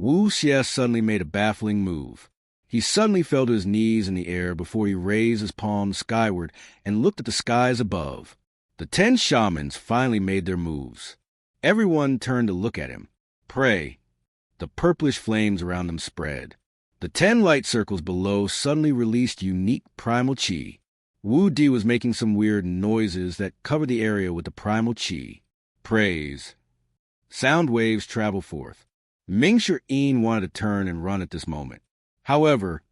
Wu Xie suddenly made a baffling move. He suddenly fell to his knees in the air before he raised his palms skyward and looked at the skies above. The 10 shamans finally made their moves. Everyone turned to look at him. Pray. The purplish flames around them spread. The 10 light circles below suddenly released unique primal chi. Wu Di was making some weird noises that covered the area with the primal chi. Praise. Sound waves traveled forth. Mingshi wanted to turn and run at this moment. However,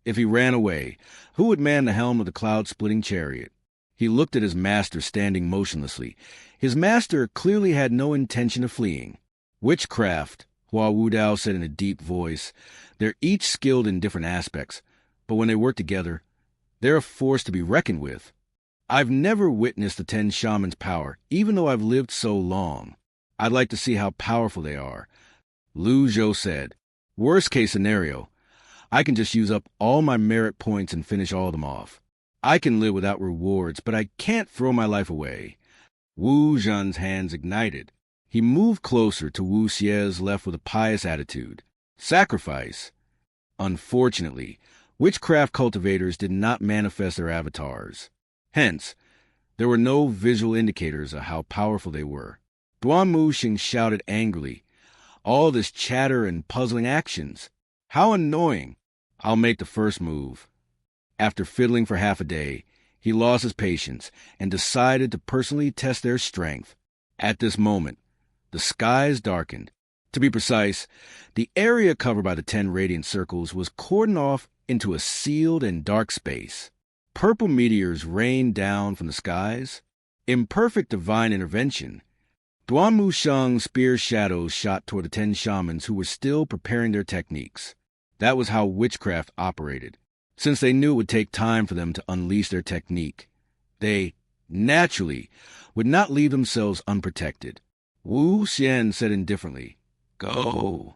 if he ran away, who would man the helm of the cloud-splitting chariot? He looked at his master standing motionlessly. His master clearly had no intention of fleeing. Witchcraft, Hua Wudao said in a deep voice. They're each skilled in different aspects, but when they work together, they're a force to be reckoned with. I've never witnessed the 10 shamans' power, even though I've lived so long. I'd like to see how powerful they are. Zhou said, worst case scenario, I can just use up all my merit points and finish all of them off. I can live without rewards, but I can't throw my life away. Wu Zhen's hands ignited. He moved closer to Wu Xie's left with a pious attitude. Sacrifice. Unfortunately, witchcraft cultivators did not manifest their avatars. Hence, there were no visual indicators of how powerful they were. Duan Muxing shouted angrily, all this chatter and puzzling actions. How annoying. I'll make the first move. After fiddling for half a day, he lost his patience and decided to personally test their strength. At this moment, the skies darkened. To be precise, the area covered by the 10 radiant circles was cordoned off into a sealed and dark space. Purple meteors rained down from the skies. Imperfect divine intervention. Duan Musheng's spear shadows shot toward the 10 shamans who were still preparing their techniques. That was how witchcraft operated. Since they knew it would take time for them to unleash their technique, they, naturally, would not leave themselves unprotected. Wu Xian said indifferently, Go.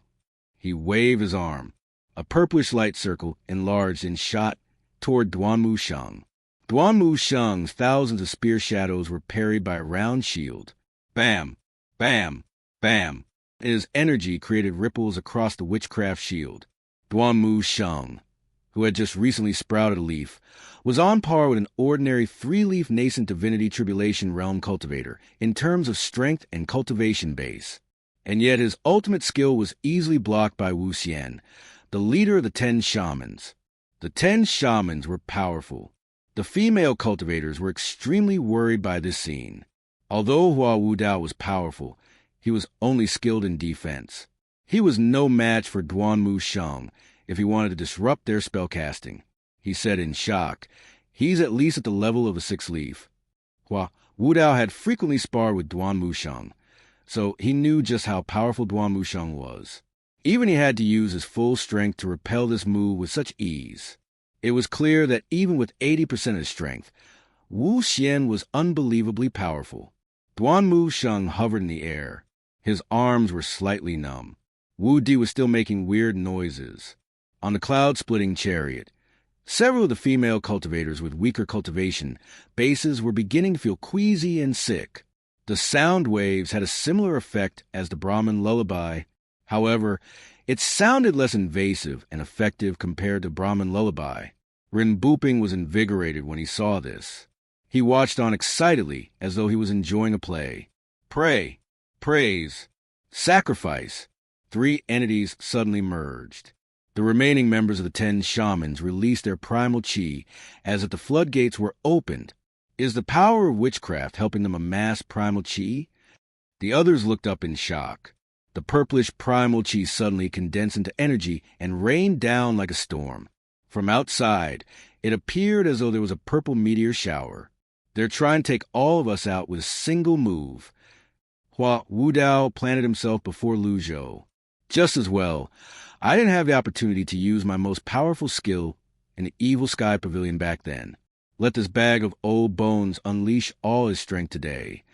He waved his arm. A purplish light circle enlarged and shot toward Duan Musheng. Duan Musheng's thousands of spear shadows were parried by a round shield. Bam, bam, bam. His energy created ripples across the witchcraft shield. Duan Musheng, who had just recently sprouted a leaf, was on par with an ordinary 3-leaf nascent divinity tribulation realm cultivator in terms of strength and cultivation base. And yet his ultimate skill was easily blocked by Wu Xian, the leader of the 10 shamans. The 10 shamans were powerful. The female cultivators were extremely worried by this scene. Although Hua Wudao was powerful, he was only skilled in defense. He was no match for Duan Musheng if he wanted to disrupt their spellcasting. He said in shock, he's at least at the level of a 6-leaf. Hua Wudao had frequently sparred with Duan Musheng, so he knew just how powerful Duan Musheng was. Even he had to use his full strength to repel this move with such ease. It was clear that even with 80% of his strength, Wu Xian was unbelievably powerful. Duan Musheng hovered in the air. His arms were slightly numb. Wu Di was still making weird noises. On the cloud-splitting chariot, several of the female cultivators with weaker cultivation bases were beginning to feel queasy and sick. The sound waves had a similar effect as the Brahmin lullaby. However, it sounded less invasive and effective compared to Brahmin lullaby. Rinpooping was invigorated when he saw this. He watched on excitedly as though he was enjoying a play. Pray, praise, sacrifice. 3 entities suddenly merged. The remaining members of the 10 shamans released their primal chi as if the floodgates were opened. Is the power of witchcraft helping them amass primal chi? The others looked up in shock. The purplish primal chi suddenly condensed into energy and rained down like a storm. From outside, it appeared as though there was a purple meteor shower. They're trying to take all of us out with a single move. Hua Wudao planted himself before Zhou. Just as well, I didn't have the opportunity to use my most powerful skill in the Evil Sky Pavilion back then. Let this bag of old bones unleash all his strength today.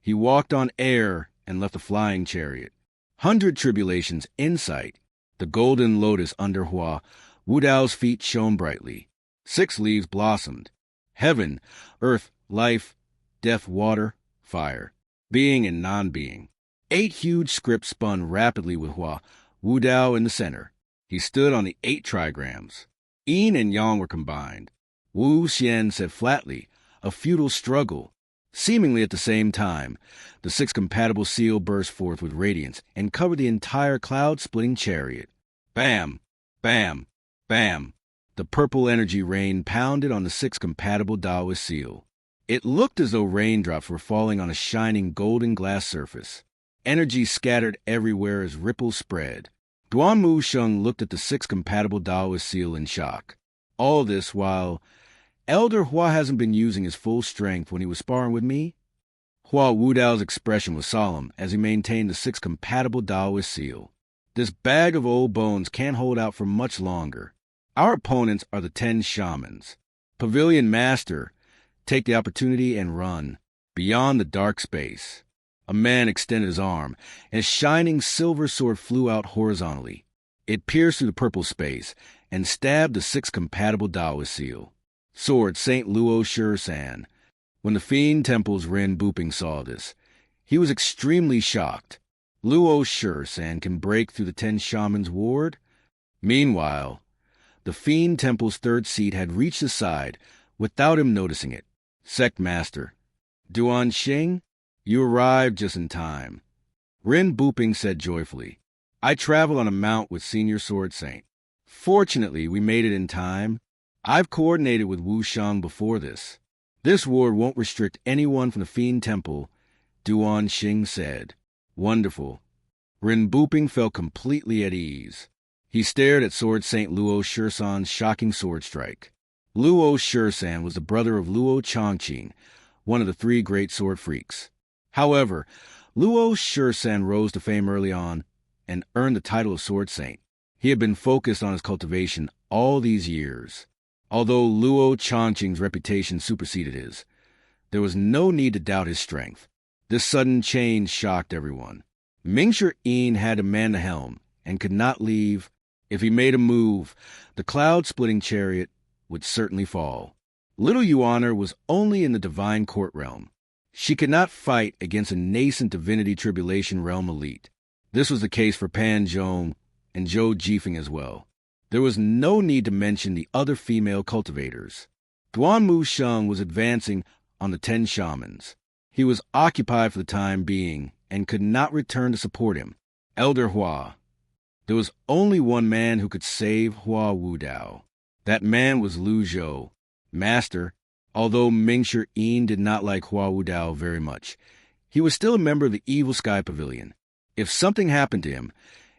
He walked on air and left the flying chariot. 100 tribulations in sight. The golden lotus under Hua Wudao's feet shone brightly. 6 leaves blossomed. Heaven, earth, life, death, water, fire, being and non-being. 8 huge scripts spun rapidly with Hua Wu Dao in the center. He stood on the 8 trigrams. Yin and Yang were combined. Wu Xian said flatly, a futile struggle. Seemingly at the same time, the 6 compatible seal burst forth with radiance and covered the entire cloud-splitting chariot. Bam! Bam! Bam! The purple energy rain pounded on the 6 compatible Taoist seal. It looked as though raindrops were falling on a shining golden glass surface. Energy scattered everywhere as ripples spread. Duan Mu Sheng looked at the 6 compatible Taoist seal in shock. All this while Elder Hua hasn't been using his full strength when he was sparring with me. Hua Wudao's expression was solemn as he maintained the 6 compatible Taoist seal. This bag of old bones can't hold out for much longer. Our opponents are the 10 shamans. Pavilion Master, take the opportunity and run. Beyond the dark space. A man extended his arm, and a shining silver sword flew out horizontally. It pierced through the purple space and stabbed the 6 compatible Taoist seal. Sword St. Luo Shursan. When the Fiend Temple's Ren Booping saw this, he was extremely shocked. Luo Shursan can break through the 10 shamans' ward? Meanwhile, the Fiend Temple's 3rd seat had reached his side without him noticing it. Sect Master, Duan Xing, you arrived just in time. Ren Booping said joyfully, I travel on a mount with Senior Sword Saint. Fortunately, we made it in time. I've coordinated with Wu Shang before this. This ward won't restrict anyone from the Fiend Temple, Duan Xing said. Wonderful. Ren Booping felt completely at ease. He stared at Sword Saint Luo Shursan's shocking sword strike. Luo Shursan was the brother of Luo Chongqing, one of the 3 great sword freaks. However, Luo Shursan rose to fame early on and earned the title of Sword Saint. He had been focused on his cultivation all these years. Although Luo Chongqing's reputation superseded his, there was no need to doubt his strength. This sudden change shocked everyone. Mingshi Yin had to man the helm and could not leave. If he made a move, the cloud-splitting chariot would certainly fall. Little Yuaner was only in the divine court realm. She could not fight against a nascent divinity tribulation realm elite. This was the case for Pan Zhou and Zhou Jifeng as well. There was no need to mention the other female cultivators. Duan Mu Sheng was advancing on the 10 shamans. He was occupied for the time being and could not return to support him. Elder Hua. There was only one man who could save Hua Wudao. That man was Lu Zhou. Master, although Mingshi Yin did not like Hua Wudao very much, he was still a member of the Evil Sky Pavilion. If something happened to him,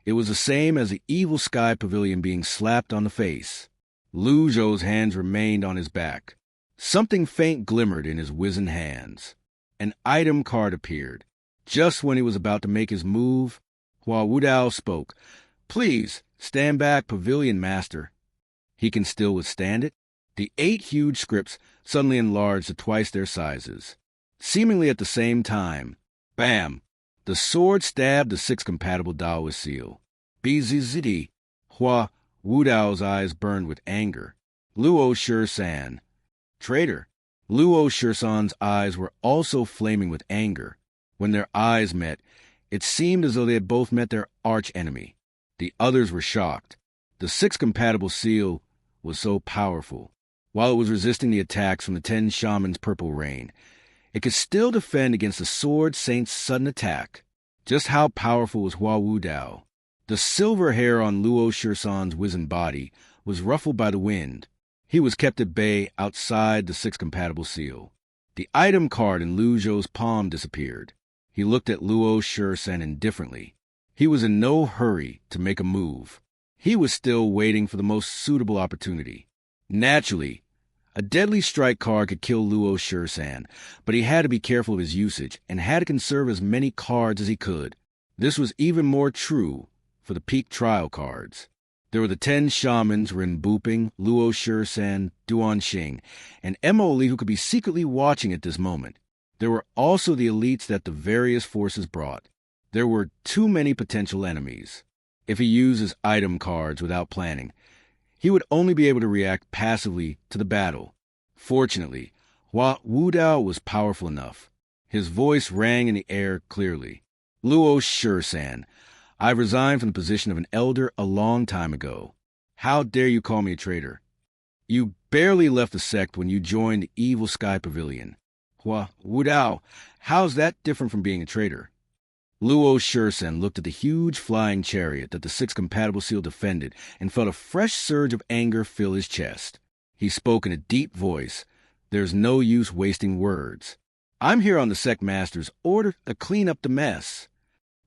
it was the same as the Evil Sky Pavilion being slapped on the face. Lu Zhou's hands remained on his back. Something faint glimmered in his wizened hands. An item card appeared. Just when he was about to make his move, Hua Wudao spoke. Please, stand back, Pavilion Master. He can still withstand it? The 8 huge scripts suddenly enlarged to twice their sizes. Seemingly at the same time, bam! The sword stabbed the 6 compatible Taoist seal. Bizizidi. Hua Wudao's eyes burned with anger. Luo Shursan. Traitor. Luo Shursan's eyes were also flaming with anger. When their eyes met, it seemed as though they had both met their arch-enemy. The others were shocked. The 6 compatible seal was so powerful. While it was resisting the attacks from the 10 shamans' purple rain, it could still defend against the Sword Saint's sudden attack. Just how powerful was Hua Wudao? The silver hair on Luo Shursan's wizened body was ruffled by the wind. He was kept at bay outside the 6 compatible seal. The item card in Lu Zhou's palm disappeared. He looked at Luo Shursan indifferently. He was in no hurry to make a move. He was still waiting for the most suitable opportunity. Naturally, a deadly strike card could kill Luo Shursan, but he had to be careful of his usage and had to conserve as many cards as he could. This was even more true for the peak trial cards. There were the 10 shamans, Ren Booping, Luo Shursan, Duan Xing, and Mo Li who could be secretly watching at this moment. There were also the elites that the various forces brought. There were too many potential enemies. If he used his item cards without planning, he would only be able to react passively to the battle. Fortunately, Hua Wudao was powerful enough. His voice rang in the air clearly. Luo Shursan, I've resigned from the position of an elder a long time ago. How dare you call me a traitor? You barely left the sect when you joined the evil Sky Pavilion. Wu Dao, how's that different from being a traitor? Luo Shursen looked at the huge flying chariot that the sixth compatible seal defended and felt a fresh surge of anger fill his chest. He spoke in a deep voice. There's no use wasting words. I'm here on the sect master's order to clean up the mess.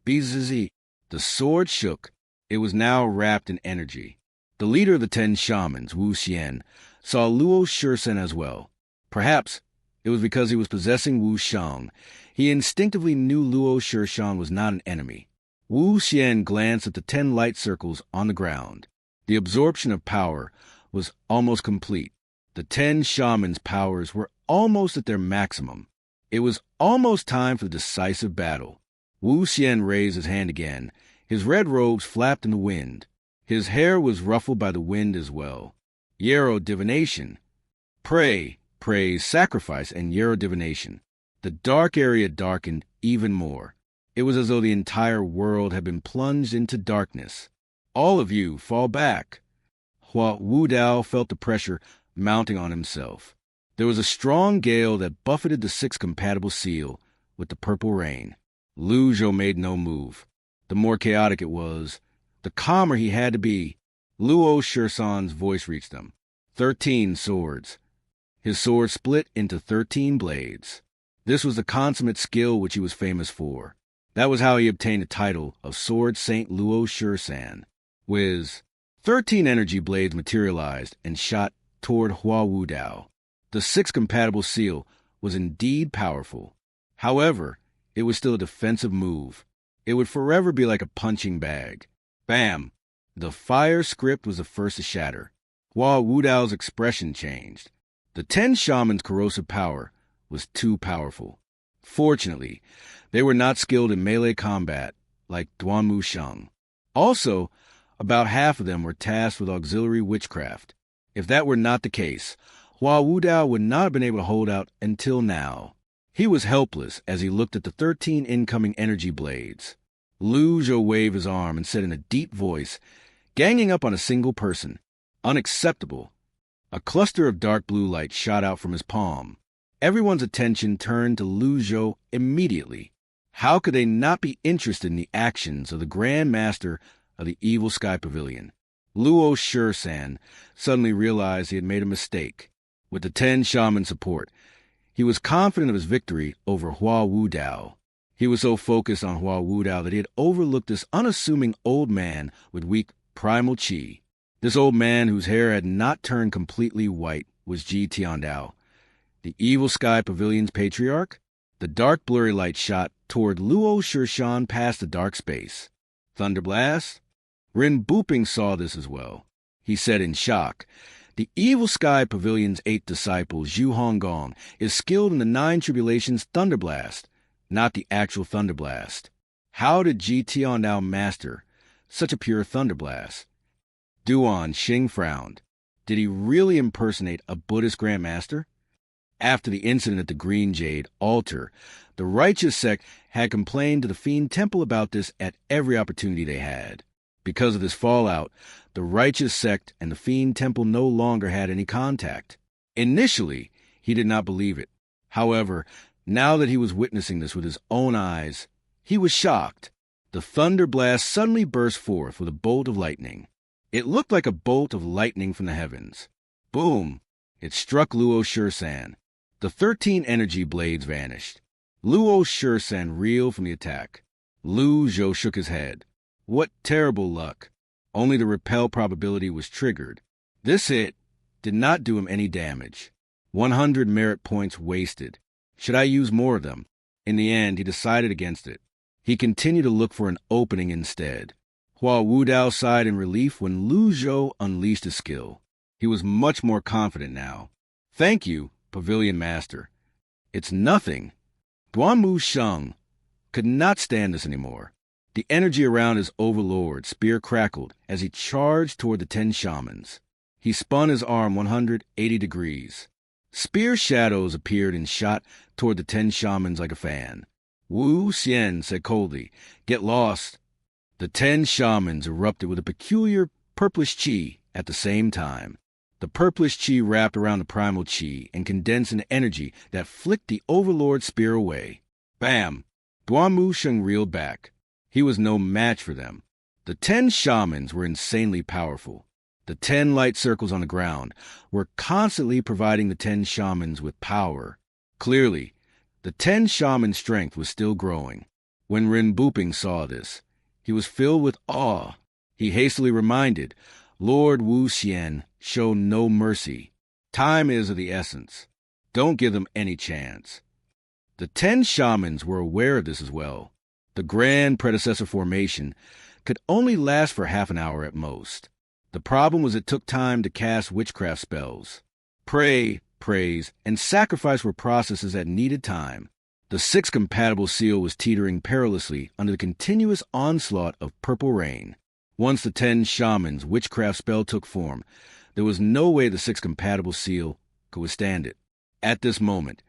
Bzz. The sword shook. It was now wrapped in energy. The leader of the 10 shamans, Wu Xian, saw Luo Shursen as well. Perhaps it was because he was possessing Wu Shang. He instinctively knew Luo Shursen was not an enemy. Wu Xian glanced at the 10 light circles on the ground. The absorption of power was almost complete. The 10 shamans' powers were almost at their maximum. It was almost time for the decisive battle. Wu Xian raised his hand again. His red robes flapped in the wind. His hair was ruffled by the wind as well. Yarrow divination. Pray, praise, sacrifice, and Yarrow divination. The dark area darkened even more. It was as though the entire world had been plunged into darkness. All of you, fall back. Wu Dao felt the pressure mounting on himself. There was a strong gale that buffeted the sixth compatible seal with the purple rain. Zhou made no move. The more chaotic it was, the calmer he had to be. Luo Shursen's voice reached them. 13 swords. His sword split into 13 blades. This was the consummate skill which he was famous for. That was how he obtained the title of Sword Saint Luo Shursen. Whiz. 13 energy blades materialized and shot toward Wu Dao. The sixth compatible seal was indeed powerful. However, it was still a defensive move. It would forever be like a punching bag. Bam! The fire script was the first to shatter. Wu Dao's expression changed. The 10 shamans' corrosive power was too powerful. Fortunately, they were not skilled in melee combat like Duanmu Shang. Also, about half of them were tasked with auxiliary witchcraft. If that were not the case, Wu Dao would not have been able to hold out until now. He was helpless as he looked at the 13 incoming energy blades. Zhou waved his arm and said in a deep voice, ganging up on a single person, "Unacceptable." A cluster of dark blue light shot out from his palm. Everyone's attention turned to Zhou immediately. How could they not be interested in the actions of the Grand Master of the Evil Sky Pavilion? Luo Shursen suddenly realized he had made a mistake. With the 10 shaman support, he was confident of his victory over Wu Dao. He was so focused on Wu Dao that he had overlooked this unassuming old man with weak primal chi. This old man whose hair had not turned completely white was Ji Tiandao, the Evil Sky Pavilion's Patriarch. The dark blurry light shot toward Luo Shursen past the dark space. Thunderblast? Rin Booping saw this as well. He said in shock, "The Evil Sky Pavilion's 8th disciple, Zhu Honggong, is skilled in the 9 tribulations Thunderblast, not the actual Thunderblast. How did Ji Tiandao master such a pure Thunderblast?" Duan Xing frowned. Did he really impersonate a Buddhist Grand Master? After the incident at the Green Jade altar, the righteous sect had complained to the Fiend Temple about this at every opportunity they had. Because of this fallout, the righteous sect and the Fiend Temple no longer had any contact. Initially, he did not believe it. However, now that he was witnessing this with his own eyes, he was shocked. The thunder blast suddenly burst forth with a bolt of lightning. It looked like a bolt of lightning from the heavens. Boom! It struck Luo Shursen. The 13 energy blades vanished. Luo Shursen reeled from the attack. Zhou shook his head. What terrible luck. Only the repel probability was triggered. This hit did not do him any damage. 100 merit points wasted. Should I use more of them? In the end, he decided against it. He continued to look for an opening instead. Wu Dao sighed in relief when Zhou unleashed his skill. He was much more confident now. "Thank you, Pavilion Master. It's nothing." Duanmu Shang could not stand this anymore. The energy around his overlord spear crackled as he charged toward the 10 shamans. He spun his arm 180 degrees. Spear shadows appeared and shot toward the 10 shamans like a fan. Wu Xian said coldly, "Get lost." The 10 shamans erupted with a peculiar purplish chi at the same time. The purplish chi wrapped around the primal chi and condensed into energy that flicked the overlord spear away. Bam! Duan Sheng reeled back. He was no match for them. The 10 shamans were insanely powerful. The 10 light circles on the ground were constantly providing the 10 shamans with power. Clearly, the 10 shaman strength was still growing. When Ren Buping saw this, he was filled with awe. He hastily reminded, Lord Wu Xian, show no mercy. Time is of the essence. Don't give them any chance. The 10 shamans were aware of this as well. The grand predecessor formation could only last for half an hour at most. The problem was it took time to cast witchcraft spells. Pray, praise, and sacrifice were processes that needed time. The 6 compatible seal was teetering perilously under the continuous onslaught of purple rain. Once the 10 shamans' witchcraft spell took form, there was no way the 6 compatible seal could withstand it. At this moment,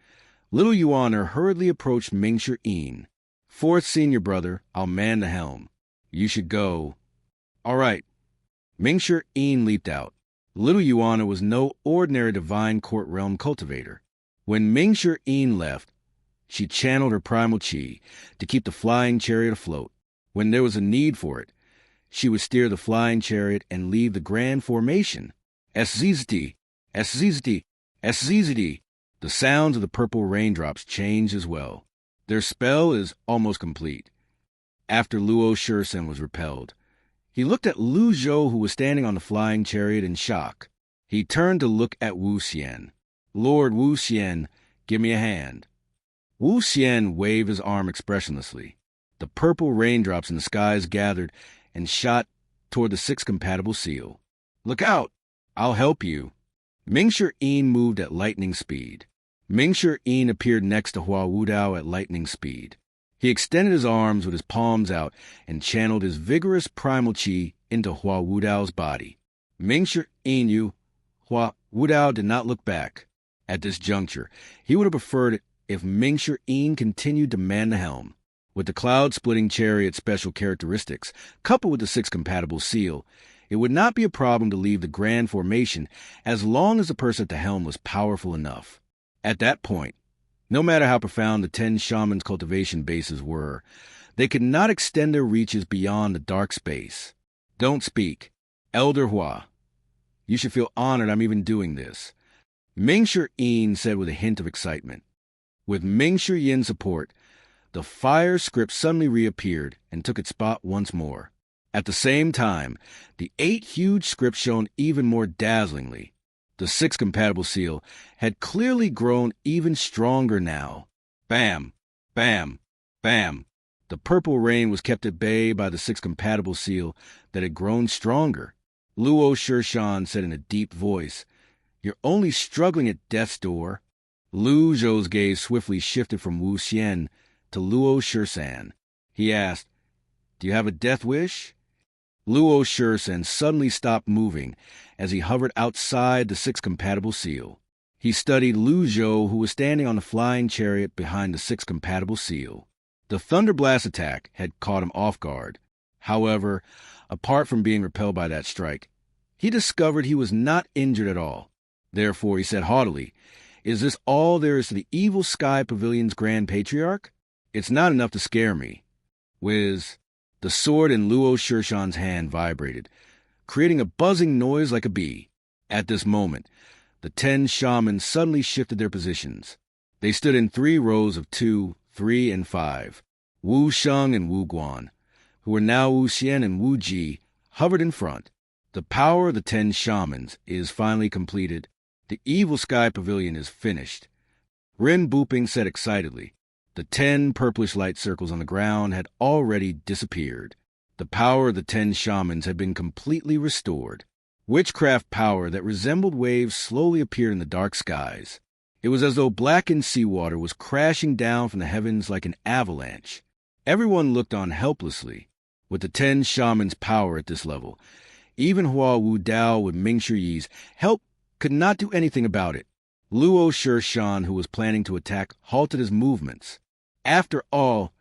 little Yuaner hurriedly approached Mingshi Yin. 4th senior brother, I'll man the helm. You should go. All right. Mingshi Yin leaped out. Little Yuaner was no ordinary divine court realm cultivator. When Mingshi Yin left, she channeled her primal chi to keep the flying chariot afloat. When there was a need for it, she would steer the flying chariot and leave the grand formation. SZT, SZT, SZT. The sounds of the purple raindrops changed as well. Their spell is almost complete. After Luo Shursen was repelled, he looked at Lu Zhou, who was standing on the flying chariot, in shock. He turned to look at Wu Xian. Lord Wu Xian, give me a hand. Wu Xian waved his arm expressionlessly. The purple raindrops in the skies gathered and shot toward the 6 compatible seal. Look out! I'll help you. Mingshi Yin moved at lightning speed. Mingshi Yin appeared next to Hua Wudao at lightning speed. He extended his arms with his palms out and channeled his vigorous primal chi into Hua Wudao's body. Mingshi Yin Hua Wudao did not look back. At this juncture, he would have preferred it if Mingshi Yin continued to man the helm. With the cloud-splitting chariot's special characteristics, coupled with the 6 compatible seal, it would not be a problem to leave the grand formation as long as the person at the helm was powerful enough. At that point, no matter how profound the 10 shamans' cultivation bases were, they could not extend their reaches beyond the dark space. Don't speak. Elder Hua. You should feel honored I'm even doing this. Mingshi Yin said with a hint of excitement. With Mingshi Yin's support, the fire script suddenly reappeared and took its spot once more. At the same time, the 8 huge scripts shone even more dazzlingly. The 6 compatible seal had clearly grown even stronger now. Bam! Bam! Bam! The purple rain was kept at bay by the 6 compatible seal that had grown stronger. Luo Shirshan said in a deep voice, You're only struggling at death's door. Lu Zhou's gaze swiftly shifted from Wu Xian to Luo Shursan. He asked, Do you have a death wish? Luo Shursan suddenly stopped moving as he hovered outside the 6 compatible seal. He studied Lu Zhou, who was standing on the flying chariot behind the 6 compatible seal. The Thunderblast attack had caught him off guard. However, apart from being repelled by that strike, he discovered he was not injured at all. Therefore, he said haughtily, Is this all there is to the evil sky pavilion's grand patriarch? It's not enough to scare me. Whiz. The sword in Luo Shirshan's hand vibrated, creating a buzzing noise like a bee. At this moment, the 10 shamans suddenly shifted their positions. They stood in 3 rows of 2, 3, and 5. Wu Sheng and Wu Guan, who were now Wu Xian and Wu Ji, hovered in front. The power of the 10 shamans is finally completed. The evil sky pavilion is finished. Ren Buping said excitedly. The 10 purplish light circles on the ground had already disappeared. The power of the 10 shamans had been completely restored. Witchcraft power that resembled waves slowly appeared in the dark skies. It was as though blackened seawater was crashing down from the heavens like an avalanche. Everyone looked on helplessly. With the 10 shamans' power at this level, even Hua Wudao with Mingshi Yi's help could not do anything about it. Luo Shirshan, who was planning to attack, halted his movements. After all,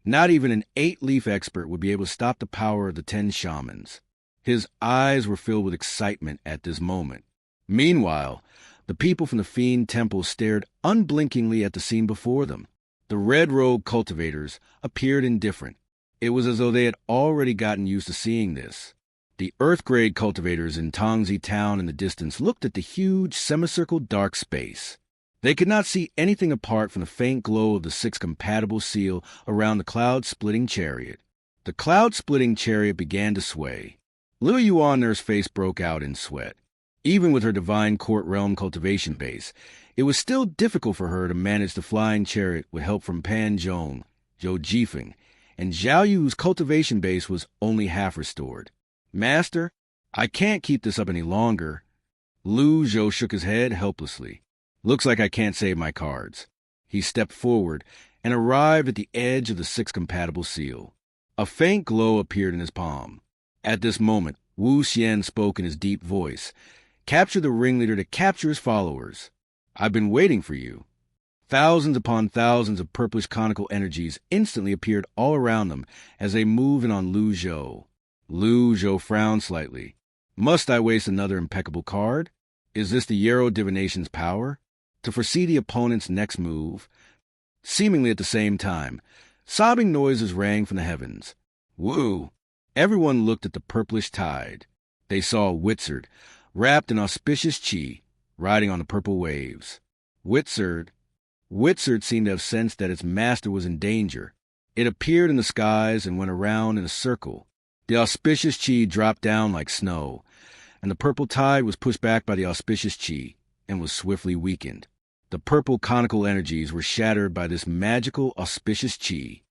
Not even an 8-leaf expert would be able to stop the power of the 10 shamans. His eyes were filled with excitement at this moment. Meanwhile, the people from the Fiend Temple stared unblinkingly at the scene before them. The red-robed cultivators appeared indifferent. It was as though they had already gotten used to seeing this. The Earth-grade cultivators in Tongzi Town in the distance looked at the huge semicircle dark space. They could not see anything apart from the faint glow of the 6 compatible seal around the cloud-splitting chariot. The cloud-splitting chariot began to sway. Lil Yuanner's face broke out in sweat. Even with her divine court realm cultivation base, it was still difficult for her to manage the flying chariot with help from Pan Zhong, Zhou Jifeng, and Zhao Yu's cultivation base was only half restored. Master, I can't keep this up any longer. Lu Zhou shook his head helplessly. Looks like I can't save my cards. He stepped forward and arrived at the edge of the 6 compatible seal. A faint glow appeared in his palm. At this moment, Wu Xian spoke in his deep voice. Capture the ringleader to capture his followers. I've been waiting for you. Thousands upon thousands of purplish conical energies instantly appeared all around them as they moved in on Lu Zhou. Lu Zhou frowned slightly. Must I waste another impeccable card? Is this the Yarrow divination's power? To foresee the opponent's next move? Seemingly at the same time, sobbing noises rang from the heavens. Woo! Everyone looked at the purplish tide. They saw Witzard, wrapped in auspicious chi, riding on the purple waves. Witzard seemed to have sensed that its master was in danger. It appeared in the skies and went around in a circle. The auspicious chi dropped down like snow, and the purple tide was pushed back by the auspicious chi and was swiftly weakened. The purple conical energies were shattered by this magical auspicious chi.